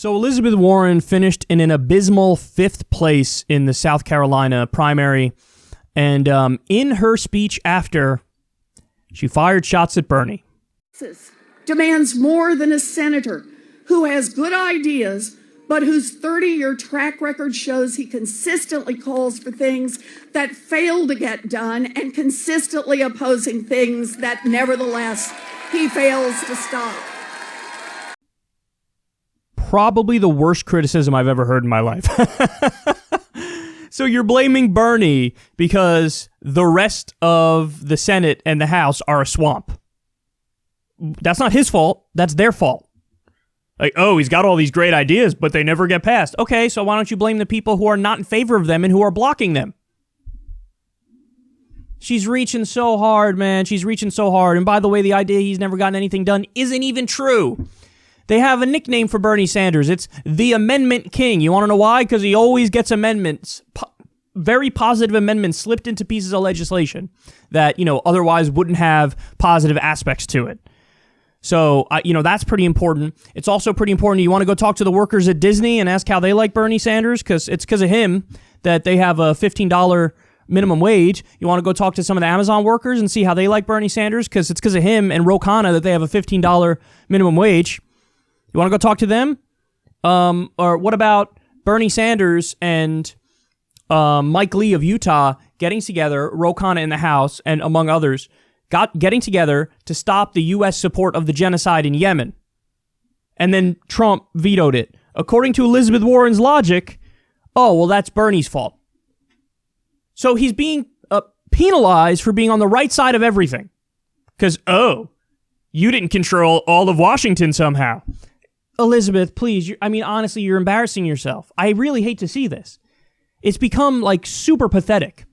So Elizabeth Warren finished in an abysmal 5th place in the South Carolina primary. And in her speech after, she fired shots at Bernie. Demands more than a senator who has good ideas, but whose 30-year track record shows he consistently calls for things that fail to get done and consistently opposing things that nevertheless he fails to stop. Probably the worst criticism I've ever heard in my life. So you're blaming Bernie because the rest of the Senate and the House are a swamp. That's not his fault. That's their fault. Like, oh, he's got all these great ideas, but they never get passed. Okay, so why don't you blame the people who are not in favor of them and who are blocking them? She's reaching so hard, man. She's reaching so hard. And by the way, the idea he's never gotten anything done isn't even true. They have a nickname for Bernie Sanders. It's the Amendment King. You want to know why? Because he always gets amendments, very positive amendments slipped into pieces of legislation that, otherwise wouldn't have positive aspects to it. So, that's pretty important. It's also pretty important. You want to go talk to the workers at Disney and ask how they like Bernie Sanders? Because it's because of him that they have a $15 minimum wage. You want to go talk to some of the Amazon workers and see how they like Bernie Sanders? Because it's because of him and Ro Khanna that they have a $15 minimum wage. You want to go talk to them? Or what about Bernie Sanders and Mike Lee of Utah getting together, Ro Khanna in the House, and among others, getting together to stop the U.S. support of the genocide in Yemen? And then Trump vetoed it. According to Elizabeth Warren's logic, that's Bernie's fault. So he's being penalized for being on the right side of everything. Because, you didn't control all of Washington somehow. Elizabeth, please. Honestly, you're embarrassing yourself. I really hate to see this. It's become, super pathetic.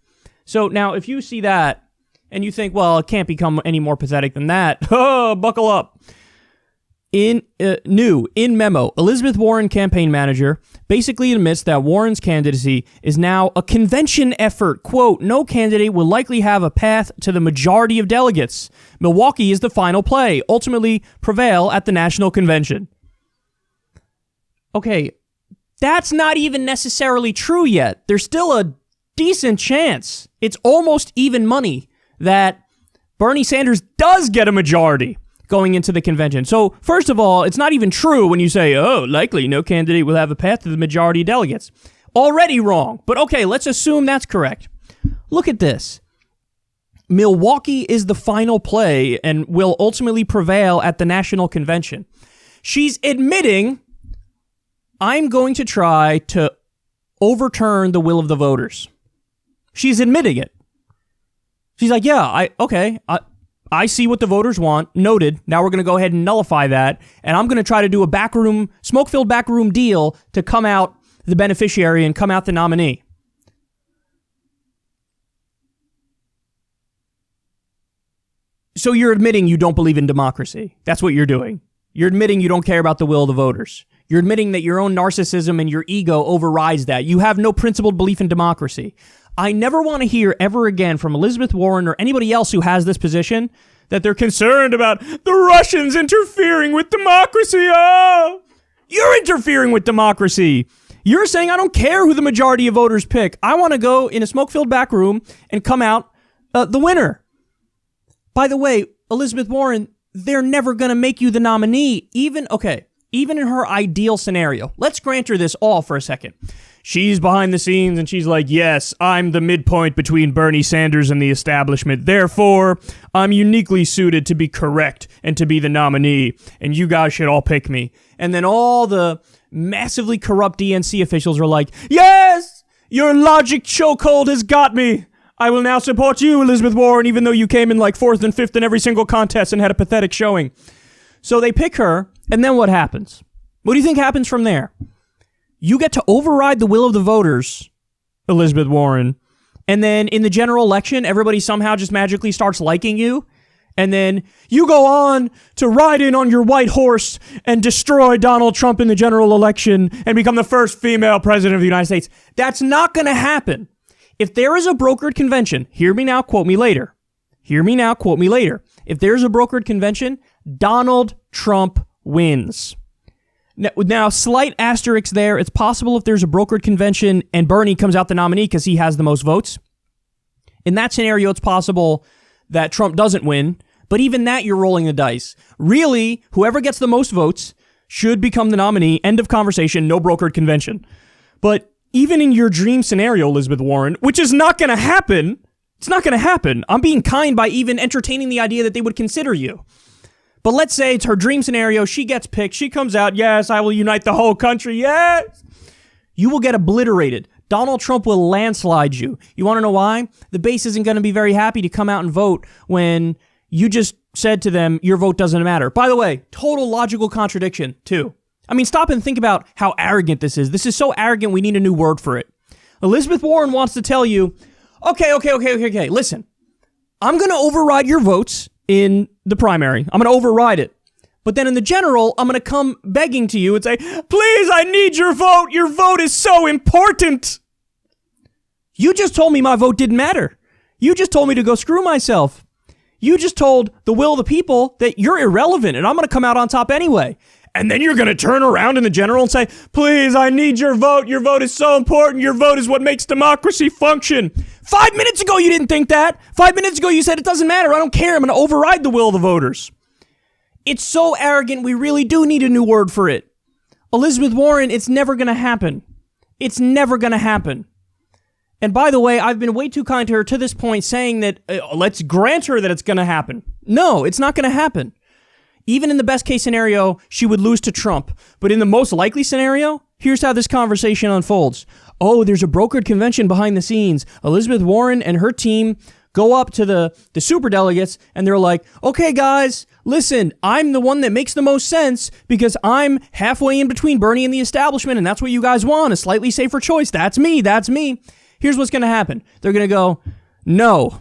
So now, if you see that, and you think, well, it can't become any more pathetic than that, buckle up. In memo, Elizabeth Warren, campaign manager, basically admits that Warren's candidacy is now a convention effort. Quote, no candidate will likely have a path to the majority of delegates. Milwaukee is the final play. Ultimately prevail at the national convention. Okay, that's not even necessarily true yet. There's still a decent chance. It's almost even money that Bernie Sanders does get a majority going into the convention. So, first of all, it's not even true when you say, likely no candidate will have a path to the majority of delegates. Already wrong. But okay, let's assume that's correct. Look at this. Milwaukee is the final play and will ultimately prevail at the national convention. She's admitting, I'm going to try to overturn the will of the voters. She's admitting it. She's like, I see what the voters want. Noted. Now we're going to go ahead and nullify that. And I'm going to try to do a smoke-filled backroom deal to come out the beneficiary and come out the nominee. So you're admitting you don't believe in democracy. That's what you're doing. You're admitting you don't care about the will of the voters. You're admitting that your own narcissism and your ego overrides that. You have no principled belief in democracy. I never want to hear ever again from Elizabeth Warren or anybody else who has this position that they're concerned about the Russians interfering with democracy. You're interfering with democracy. You're saying, I don't care who the majority of voters pick. I want to go in a smoke-filled back room and come out the winner. By the way, Elizabeth Warren, they're never going to make you the nominee. Even in her ideal scenario. Let's grant her this all for a second. She's behind the scenes and she's like, yes, I'm the midpoint between Bernie Sanders and the establishment. Therefore, I'm uniquely suited to be correct and to be the nominee. And you guys should all pick me. And then all the massively corrupt DNC officials are like, yes, your logic chokehold has got me. I will now support you, Elizabeth Warren, even though you came in 4th and 5th in every single contest and had a pathetic showing. So they pick her, and then what happens? What do you think happens from there? You get to override the will of the voters, Elizabeth Warren, and then in the general election, everybody somehow just magically starts liking you, and then you go on to ride in on your white horse and destroy Donald Trump in the general election and become the first female president of the United States. That's not going to happen. If there is a brokered convention, hear me now, quote me later. Hear me now, quote me later. If there's a brokered convention, Donald Trump wins. Now, slight asterisk there. It's possible if there's a brokered convention and Bernie comes out the nominee because he has the most votes. In that scenario, it's possible that Trump doesn't win. But even that, you're rolling the dice. Really, whoever gets the most votes should become the nominee. End of conversation. No brokered convention. But even in your dream scenario, Elizabeth Warren, which is not going to happen, it's not going to happen. I'm being kind by even entertaining the idea that they would consider you. But let's say it's her dream scenario. She gets picked. She comes out. Yes, I will unite the whole country. Yes. You will get obliterated. Donald Trump will landslide you. You want to know why? The base isn't going to be very happy to come out and vote when you just said to them, your vote doesn't matter. By the way, total logical contradiction, too. I mean, stop and think about how arrogant this is. This is so arrogant, we need a new word for it. Elizabeth Warren wants to tell you, okay, listen, I'm going to override your votes in the primary. I'm going to override it. But then in the general, I'm going to come begging to you and say, please, I need your vote. Your vote is so important. You just told me my vote didn't matter. You just told me to go screw myself. You just told the will of the people that you're irrelevant and I'm going to come out on top anyway. And then you're going to turn around in the general and say, please, I need your vote. Your vote is so important. Your vote is what makes democracy function. 5 minutes ago, you didn't think that. 5 minutes ago, you said it doesn't matter. I don't care. I'm going to override the will of the voters. It's so arrogant. We really do need a new word for it. Elizabeth Warren, it's never going to happen. It's never going to happen. And by the way, I've been way too kind to her to this point saying that let's grant her that it's going to happen. No, it's not going to happen. Even in the best case scenario, she would lose to Trump. But in the most likely scenario, here's how this conversation unfolds. Oh, there's a brokered convention behind the scenes. Elizabeth Warren and her team go up to the superdelegates and they're like, okay, guys, listen, I'm the one that makes the most sense because I'm halfway in between Bernie and the establishment and that's what you guys want, a slightly safer choice. That's me. Here's what's going to happen. They're going to go, no.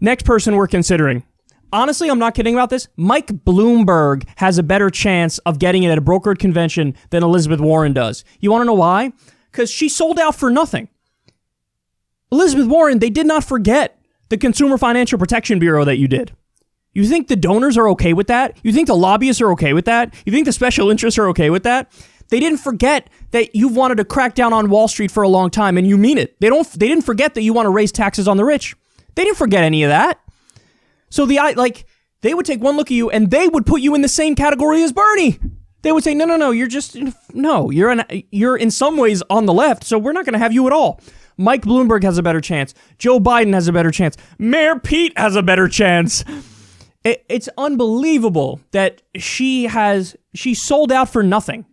Next person we're considering. Honestly, I'm not kidding about this. Mike Bloomberg has a better chance of getting it at a brokered convention than Elizabeth Warren does. You want to know why? Because she sold out for nothing. Elizabeth Warren, they did not forget the Consumer Financial Protection Bureau that you did. You think the donors are okay with that? You think the lobbyists are okay with that? You think the special interests are okay with that? They didn't forget that you've wanted to crack down on Wall Street for a long time, and you mean it. They didn't forget that you want to raise taxes on the rich. They didn't forget any of that. So they would take one look at you and they would put you in the same category as Bernie. They would say, no, you're in some ways on the left, so we're not going to have you at all. Mike Bloomberg has a better chance. Joe Biden has a better chance. Mayor Pete has a better chance. It's unbelievable that she sold out for nothing.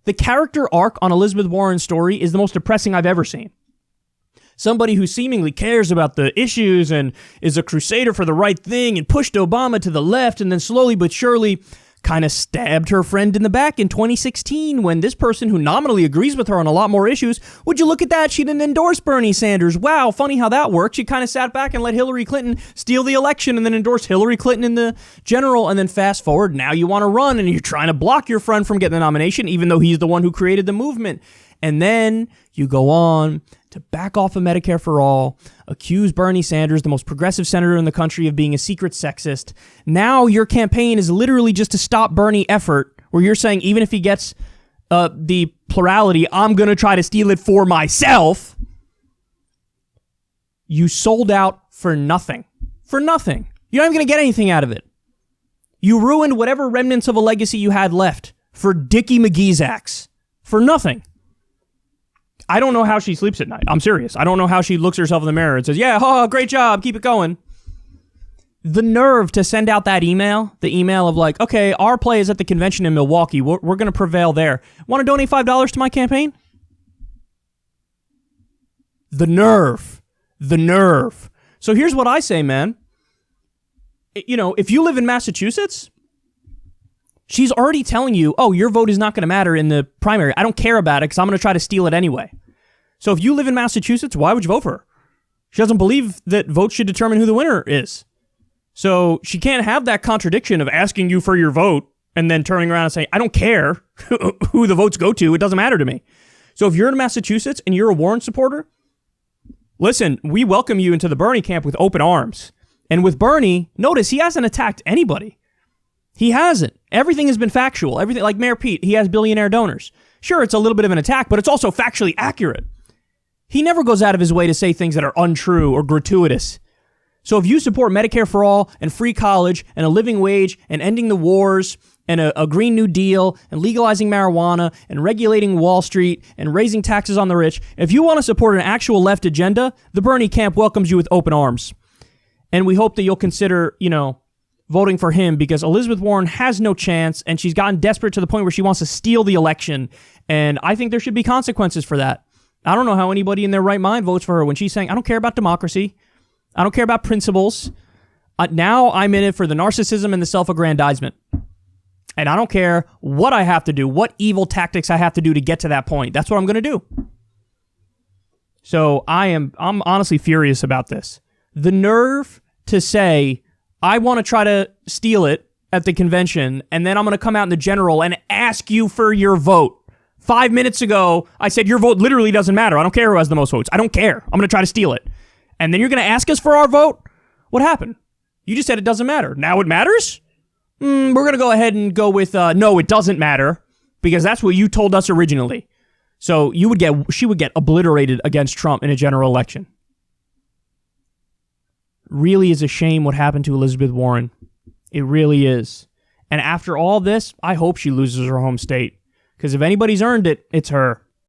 The character arc on Elizabeth Warren's story is the most depressing I've ever seen. Somebody who seemingly cares about the issues and is a crusader for the right thing and pushed Obama to the left and then slowly but surely kind of stabbed her friend in the back in 2016 when this person who nominally agrees with her on a lot more issues, would you look at that? She didn't endorse Bernie Sanders. Wow, funny how that worked. She kind of sat back and let Hillary Clinton steal the election and then endorse Hillary Clinton in the general. And then fast forward, now you want to run and you're trying to block your friend from getting the nomination, even though he's the one who created the movement. And then you go on to back off of Medicare for all, accuse Bernie Sanders, the most progressive senator in the country, of being a secret sexist. Now your campaign is literally just to stop Bernie effort, where you're saying even if he gets the plurality, I'm going to try to steal it for myself. You sold out for nothing. For nothing. You're not even going to get anything out of it. You ruined whatever remnants of a legacy you had left for Dickie McGee's acts. For nothing. I don't know how she sleeps at night. I'm serious. I don't know how she looks herself in the mirror and says, yeah, great job. Keep it going. The nerve to send out that email, the email of like, okay, our play is at the convention in Milwaukee. We're going to prevail there. Want to donate $5 to my campaign? The nerve. The nerve. So here's what I say, man. You know, if you live in Massachusetts, she's already telling you, oh, your vote is not going to matter in the primary. I don't care about it because I'm going to try to steal it anyway. So if you live in Massachusetts, why would you vote for her? She doesn't believe that votes should determine who the winner is. So she can't have that contradiction of asking you for your vote and then turning around and saying, I don't care who the votes go to. It doesn't matter to me. So if you're in Massachusetts and you're a Warren supporter, listen, we welcome you into the Bernie camp with open arms. And with Bernie, notice he hasn't attacked anybody. He hasn't. Everything has been factual. Everything, like Mayor Pete, he has billionaire donors. Sure, it's a little bit of an attack, but it's also factually accurate. He never goes out of his way to say things that are untrue or gratuitous. So if you support Medicare for all and free college and a living wage and ending the wars and a Green New Deal and legalizing marijuana and regulating Wall Street and raising taxes on the rich, if you want to support an actual left agenda, the Bernie camp welcomes you with open arms. And we hope that you'll consider, voting for him, because Elizabeth Warren has no chance, and she's gotten desperate to the point where she wants to steal the election. And I think there should be consequences for that. I don't know how anybody in their right mind votes for her when she's saying, I don't care about democracy. I don't care about principles. Now I'm in it for the narcissism and the self-aggrandizement. And I don't care what I have to do, what evil tactics I have to do to get to that point. That's what I'm going to do. So I'm honestly furious about this. The nerve to say, I want to try to steal it at the convention, and then I'm going to come out in the general and ask you for your vote. 5 minutes ago, I said your vote literally doesn't matter. I don't care who has the most votes. I don't care. I'm going to try to steal it. And then you're going to ask us for our vote? What happened? You just said it doesn't matter. Now it matters? We're going to go ahead and go with, no, it doesn't matter, because that's what you told us originally. So she would get obliterated against Trump in a general election. Really is a shame what happened to Elizabeth Warren. It really is. And after all this, I hope she loses her home state. Because if anybody's earned it, it's her.